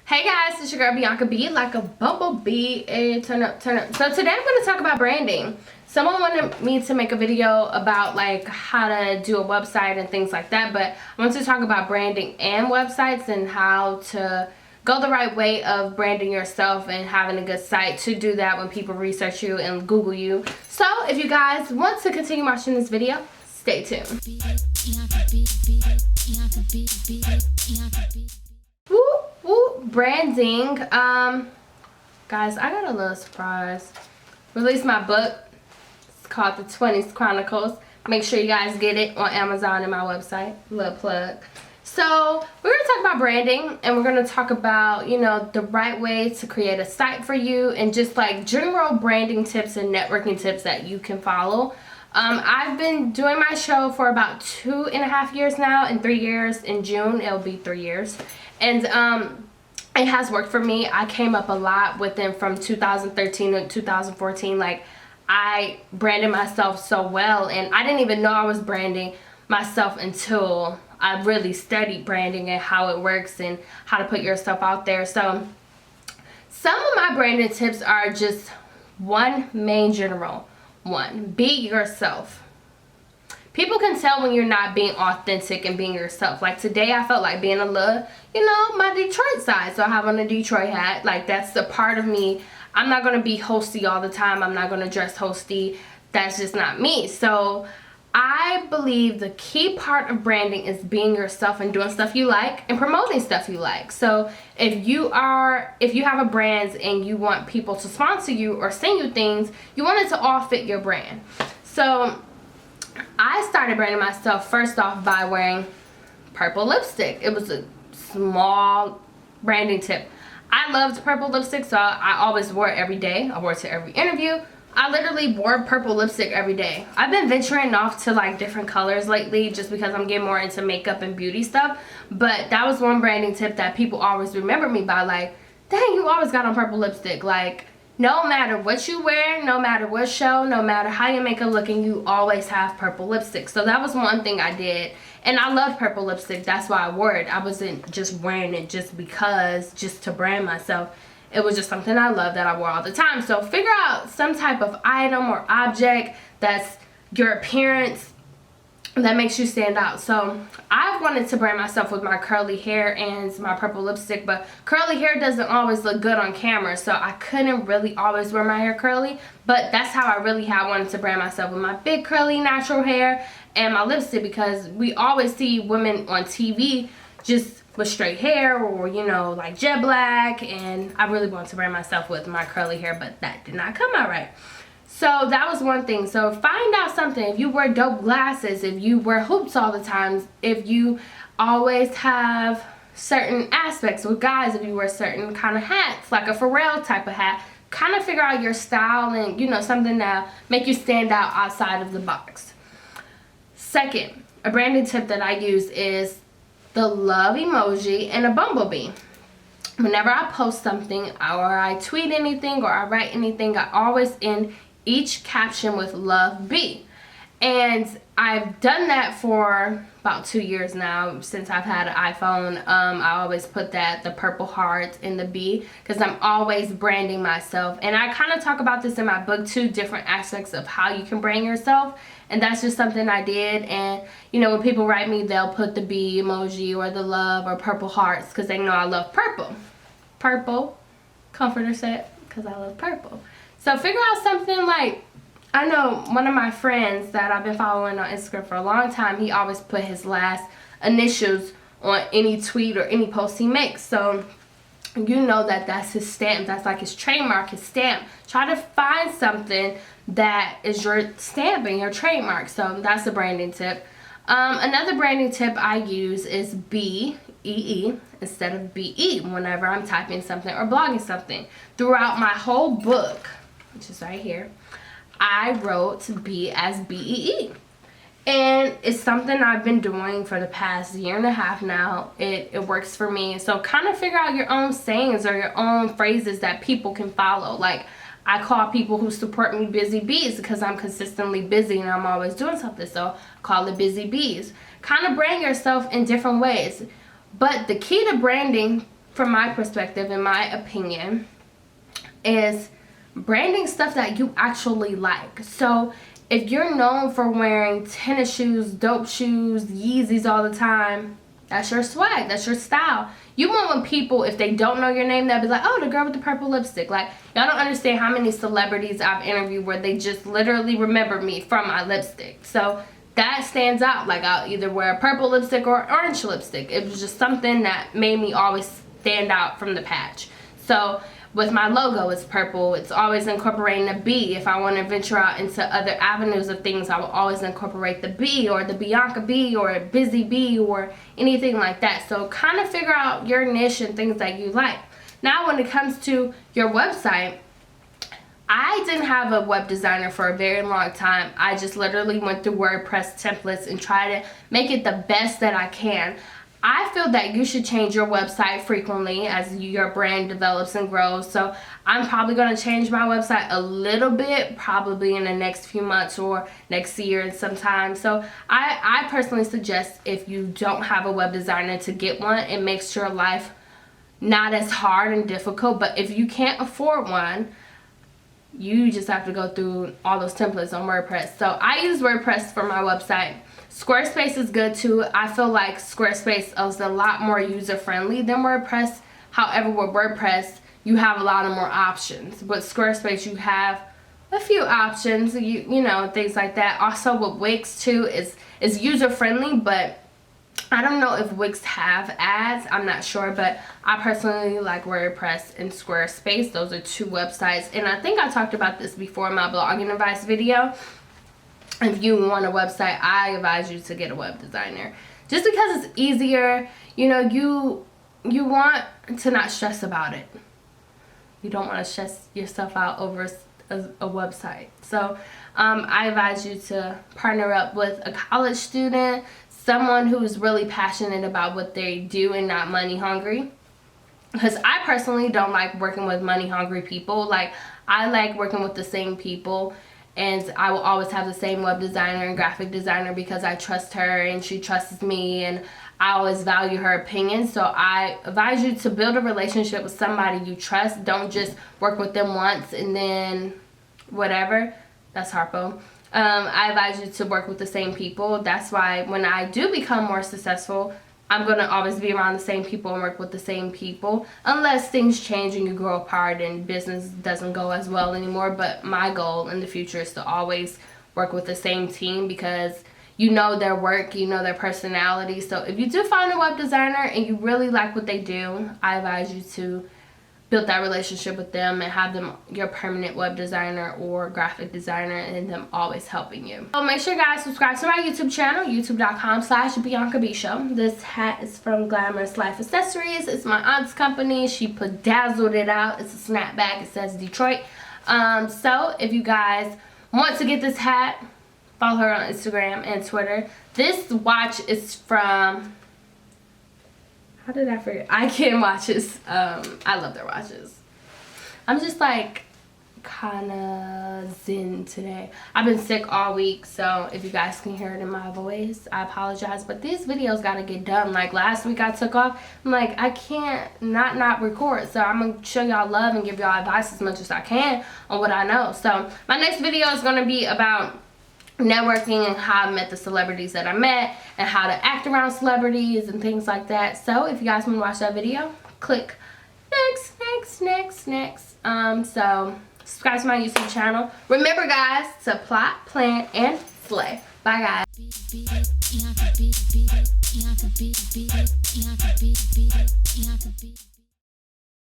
Hey guys, it's your girl Bianca B, like a bumblebee. Turn up. So today I'm going to talk about branding. Someone wanted me to make a video about like how to do a website and things like that, but I want to talk about branding and websites and how to go the right way of branding yourself and having a good site to do that when people research you and Google you. So if you guys want to continue watching this video, stay tuned. Branding. Guys, I got a little surprise. Released my book. It's called The 20s Chronicles. Make sure you guys get it on Amazon and my website. Little plug. So we're going to talk about branding, and we're going to talk about, you know, the right way to create a site for you and just like general branding tips and networking tips that you can follow. I've been doing my show for about 2.5 years now. In 3 years, in June, it'll be 3 years. And it has worked for me. I came up a lot within from 2013 to 2014. Like, I branded myself so well, and I didn't even know I was branding myself until I really studied branding and how it works and how to put yourself out there. So some of my branding tips are just one main general one: be yourself. People can tell when you're not being authentic and being yourself. Like today, I felt like being a little, you know, my Detroit side. So I have on a Detroit hat. Like, that's a part of me. I'm not going to be hosty all the time. I'm not going to dress hosty. That's just not me. So I believe the key part of branding is being yourself and doing stuff you like and promoting stuff you like. So if you have a brand and you want people to sponsor you or send you things, you want it to all fit your brand. So I started branding myself first off by wearing purple lipstick. It was a small branding tip. I loved purple lipstick, so I always wore it every day. I wore it to every interview. I literally wore purple lipstick every day. I've been venturing off to like different colors lately just because I'm getting more into makeup and beauty stuff. But that was one branding tip that people always remember me by, like, dang, you always got on purple lipstick. Like, no matter what you wear, no matter what show, no matter how your makeup looking, you always have purple lipstick. So that was one thing I did. And I loved purple lipstick. That's why I wore it. I wasn't just wearing it just to brand myself. It was just something I love that I wore all the time. So figure out some type of item or object that's your appearance that makes you stand out. So I wanted to brand myself with my curly hair and my purple lipstick, but curly hair doesn't always look good on camera, so I couldn't really always wear my hair curly. But that's how I really wanted to brand myself, with my big curly natural hair and my lipstick, because we always see women on TV just with straight hair or, you know, like jet black, and I really wanted to brand myself with my curly hair, but that did not come out right. So that was one thing. So find out something. If you wear dope glasses, if you wear hoops all the time, if you always have certain aspects with guys, if you wear certain kind of hats, like a Pharrell type of hat, kind of figure out your style and, you know, something that make you stand out outside of the box. Second, a branding tip that I use is the love emoji and a bumblebee. Whenever I post something or I tweet anything or I write anything, I always end each caption with love be. And I've done that for about 2 years now since I've had an iPhone. I always put the purple heart in the B, because I'm always branding myself. And I kind of talk about this in my book too, different aspects of how you can brand yourself. And that's just something I did. And, you know, when people write me, they'll put the B emoji or the love or purple hearts because they know I love purple. Purple comforter set, because I love purple. So figure out something. Like, I know one of my friends that I've been following on Instagram for a long time, he always put his last initials on any tweet or any post he makes. So you know that that's his stamp. That's like his trademark, his stamp. Try to find something that is your stamp and your trademark. So that's a branding tip. Another branding tip I use is B-E-E instead of B-E whenever I'm typing something or blogging something. Throughout my whole book, which is right here, I wrote B as B-E-E. And it's something I've been doing for the past 1.5 years now. It works for me. So kind of figure out your own sayings or your own phrases that people can follow. Like, I call people who support me busy bees because I'm consistently busy and I'm always doing something. So I call it busy bees. Kind of brand yourself in different ways. But the key to branding from my perspective, in my opinion, is branding stuff that you actually like. So if you're known for wearing tennis shoes, dope shoes, Yeezys all the time, that's your swag, that's your style. You want when people, if they don't know your name, they'll be like, oh, the girl with the purple lipstick. Like, y'all don't understand how many celebrities I've interviewed where they just literally remember me from my lipstick. So that stands out. Like, I'll either wear a purple lipstick or orange lipstick. It was just something that made me always stand out from the patch. So with my logo, it's purple. It's always incorporating a bee. If I want to venture out into other avenues of things, I will always incorporate the bee or the Bianca bee or a busy bee or anything like that. So kind of figure out your niche and things that you like. Now when it comes to your website, I didn't have a web designer for a very long time. I just literally went through WordPress templates and tried to make it the best that I can. I feel that you should change your website frequently as your brand develops and grows. So I'm probably going to change my website a little bit, probably in the next few months or next year sometime. So I personally suggest, if you don't have a web designer, to get one. It makes your life not as hard and difficult. But if you can't afford one, you just have to go through all those templates on WordPress. So I use WordPress for my website. Squarespace is good too. I feel like Squarespace is a lot more user-friendly than WordPress. However, with WordPress, you have a lot of more options. With Squarespace, you have a few options, you know, things like that. Also with Wix too, is user-friendly, but I don't know if Wix have ads. I'm not sure, but I personally like WordPress and Squarespace. Those are two websites, and I think I talked about this before in my blogging advice video. If you want a website, I advise you to get a web designer, just because it's easier. You know, you want to not stress about it. You don't want to stress yourself out over a website. So I advise you to partner up with a college student, someone who is really passionate about what they do and not money hungry. Because I personally don't like working with money hungry people. Like, I like working with the same people, and I will always have the same web designer and graphic designer because I trust her and she trusts me, and I always value her opinion. So I advise you to build a relationship with somebody you trust. Don't just work with them once and then whatever. That's Harpo. I advise you to work with the same people. That's why when I do become more successful, I'm going to always be around the same people and work with the same people, unless things change and you grow apart and business doesn't go as well anymore. But my goal in the future is to always work with the same team, because you know their work, you know their personality. So if you do find a web designer and you really like what they do, I advise you to build that relationship with them and have them your permanent web designer or graphic designer, and them always helping you. So make sure you guys subscribe to my YouTube channel, youtube.com/Bianca B Show. This hat is from Glamorous Life Accessories. It's my aunt's company. She bedazzled it out. It's a snapback. It says Detroit. So if you guys want to get this hat, follow her on Instagram and Twitter. This watch is from... How did I forget? IKEA watches. I love their watches. I'm just like kind of zen today. I've been sick all week, so if you guys can hear it in my voice, I apologize. But these videos gotta get done. Like last week I took off. I'm like, I can't not record. So I'm gonna show y'all love and give y'all advice as much as I can on what I know. So my next video is gonna be about networking and how I met the celebrities that I met and how to act around celebrities and things like that. So if you guys want to watch that video, click next. So subscribe to my YouTube channel. Remember guys, to plot, plan, and slay. Bye guys.